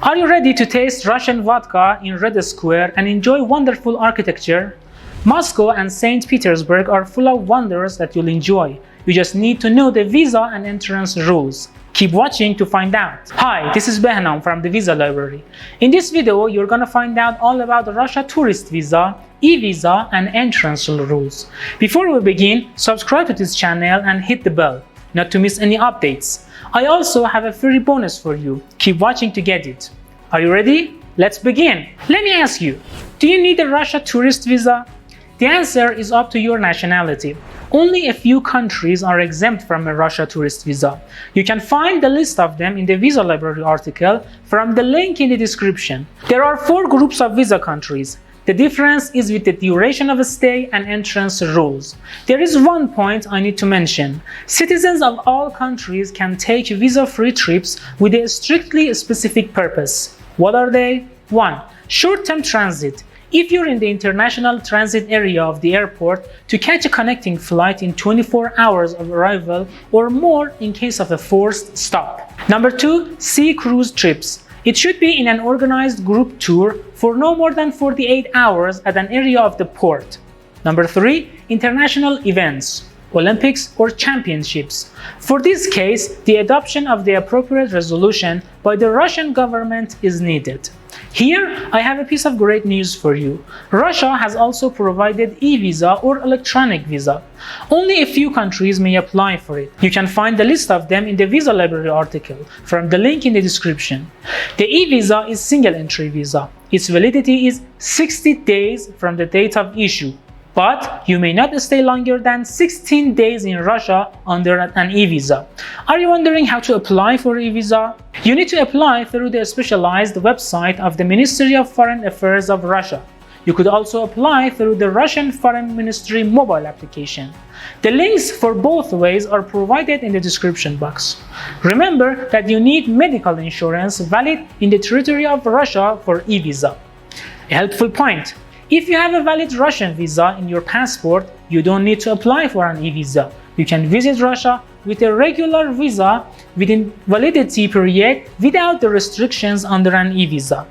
Are you ready to taste Russian vodka in Red Square and enjoy wonderful architecture? Moscow and St. Petersburg are full of wonders that you'll enjoy. You just need to know the visa and entrance rules. Keep watching to find out. Hi, this is Behnam from the Visa Library. In this video, you're gonna find out all about the Russia tourist visa, eVisa, and entrance rules. Before we begin, subscribe to this channel and hit the bell, not to miss any updates. I also have a free bonus for you. Keep watching to get it. Are you ready? Let's begin. Let me ask you, do you need a Russia tourist visa? The answer is up to your nationality. Only a few countries are exempt from a Russia tourist visa. You can find the list of them in the Visa Library article from the link in the description. There are 4 groups of visa countries. The difference is with the duration of stay and entrance rules. There is one point I need to mention. Citizens of all countries can take visa-free trips with a strictly specific purpose. What are they? 1. Short-term transit. If you're in the international transit area of the airport, to catch a connecting flight in 24 hours of arrival or more in case of a forced stop. Number 2. Sea cruise trips. It should be in an organized group tour for no more than 48 hours at an area of the port. Number 3. International events, Olympics or championships. For this case, the adoption of the appropriate resolution by the Russian government is needed. Here, I have a piece of great news for you. Russia has also provided eVisa or electronic visa. Only a few countries may apply for it. You can find the list of them in the Visa Library article from the link in the description. The eVisa is single entry visa. Its validity is 60 days from the date of issue. But you may not stay longer than 16 days in Russia under an eVisa. Are you wondering how to apply for eVisa? You need to apply through the specialized website of the Ministry of Foreign Affairs of Russia. You could also apply through the Russian Foreign Ministry mobile application. The links for both ways are provided in the description box. Remember that you need medical insurance valid in the territory of Russia for eVisa. A helpful point. If you have a valid Russian visa in your passport, you don't need to apply for an eVisa. You can visit Russia with a regular visa within validity period without the restrictions under an eVisa.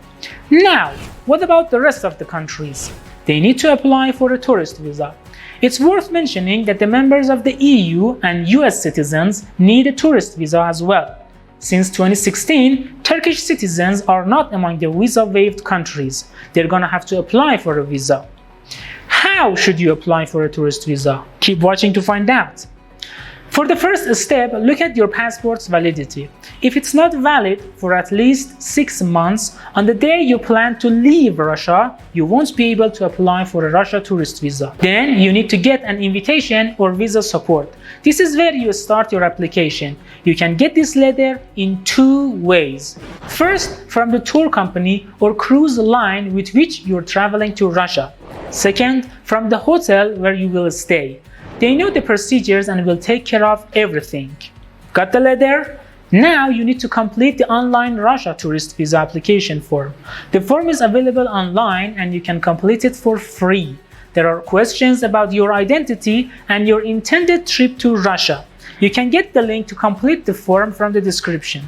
Now, what about the rest of the countries? They need to apply for a tourist visa. It's worth mentioning that the members of the EU and US citizens need a tourist visa as well. Since 2016, Turkish citizens are not among the visa-waived countries. They're gonna have to apply for a visa. How should you apply for a tourist visa? Keep watching to find out. For the first step, look at your passport's validity. If it's not valid for at least 6 months, on the day you plan to leave Russia, you won't be able to apply for a Russia tourist visa. Then you need to get an invitation or visa support. This is where you start your application. You can get this letter in 2 ways. First, from the tour company or cruise line with which you're traveling to Russia. Second, from the hotel where you will stay. They know the procedures and will take care of everything. Got the letter? Now you need to complete the online Russia tourist visa application form. The form is available online and you can complete it for free. There are questions about your identity and your intended trip to Russia. You can get the link to complete the form from the description.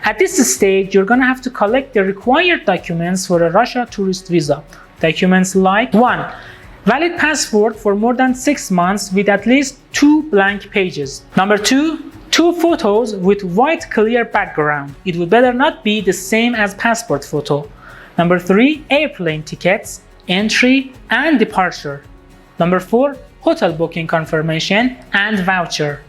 At this stage, you're gonna have to collect the required documents for a Russia tourist visa. Documents like 1. Valid passport for more than 6 months with at least 2 blank pages. Number 2. 2 photos with white clear background. It would better not be the same as passport photo. Number 3. Airplane tickets, entry and departure. Number 4. Hotel booking confirmation and voucher.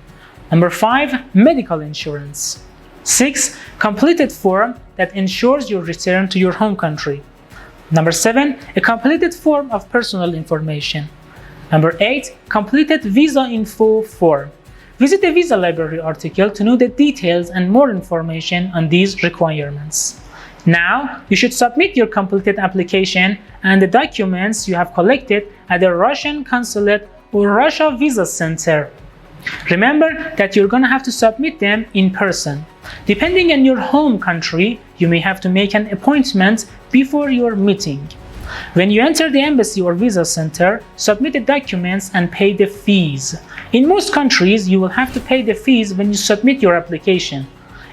Number 5. Medical insurance. 6. Completed form that ensures your return to your home country. Number 7. A completed form of personal information. Number 8. Completed visa info form. Visit the Visa Library article to know the details and more information on these requirements. Now, you should submit your completed application and the documents you have collected at the Russian consulate or Russia Visa Center. Remember that you're gonna have to submit them in person. Depending on your home country, you may have to make an appointment before your meeting. When you enter the embassy or visa center, submit the documents and pay the fees. In most countries, you will have to pay the fees when you submit your application.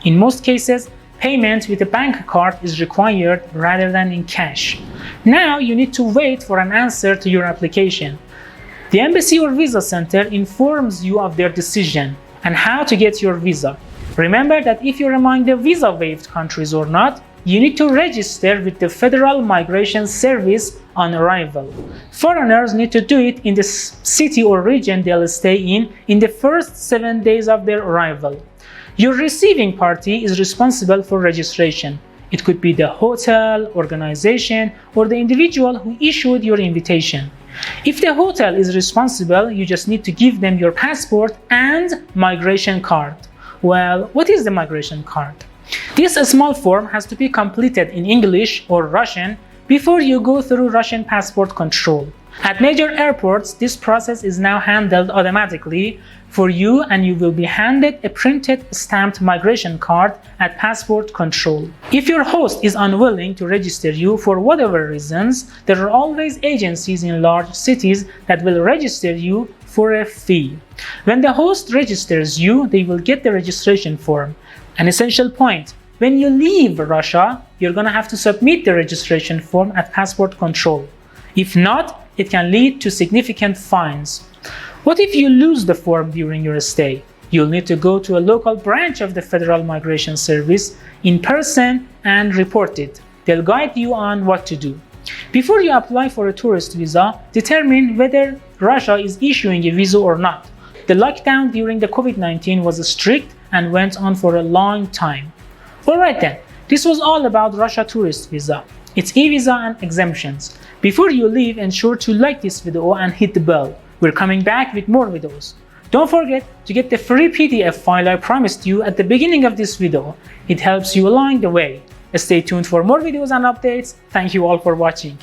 In most cases, Payment with a bank card is required rather than in cash. Now you need to wait for an answer to your application. The embassy or visa center informs you of their decision and how to get your visa. Remember that if you're among the visa waived countries or not, you need to register with the Federal Migration Service on arrival. Foreigners need to do it in the city or region they'll stay in the first 7 days of their arrival. Your receiving party is responsible for registration. It could be the hotel, organization, or the individual who issued your invitation. If the hotel is responsible, you just need to give them your passport and migration card. Well, what is the migration card? This small form has to be completed in English or Russian before you go through Russian passport control. At major airports, this process is now handled automatically for you, and you will be handed a printed stamped migration card at passport control. If your host is unwilling to register you for whatever reasons, there are always agencies in large cities that will register you for a fee. When the host registers you, they will get the registration form. An essential point: when you leave Russia, you're gonna have to submit the registration form at passport control. If not, it can lead to significant fines. What if you lose the form during your stay? You'll need to go to a local branch of the Federal Migration Service in person and report it. They'll guide you on what to do. Before you apply for a tourist visa, determine whether Russia is issuing a visa or not. The lockdown during the COVID-19 was strict and went on for a long time. Alright then, this was all about Russia tourist visa, its eVisa and exemptions. Before you leave, ensure to like this video and hit the bell. We're coming back with more videos. Don't forget to get the free PDF file I promised you at the beginning of this video. It helps you along the way. Stay tuned for more videos and updates. Thank you all for watching.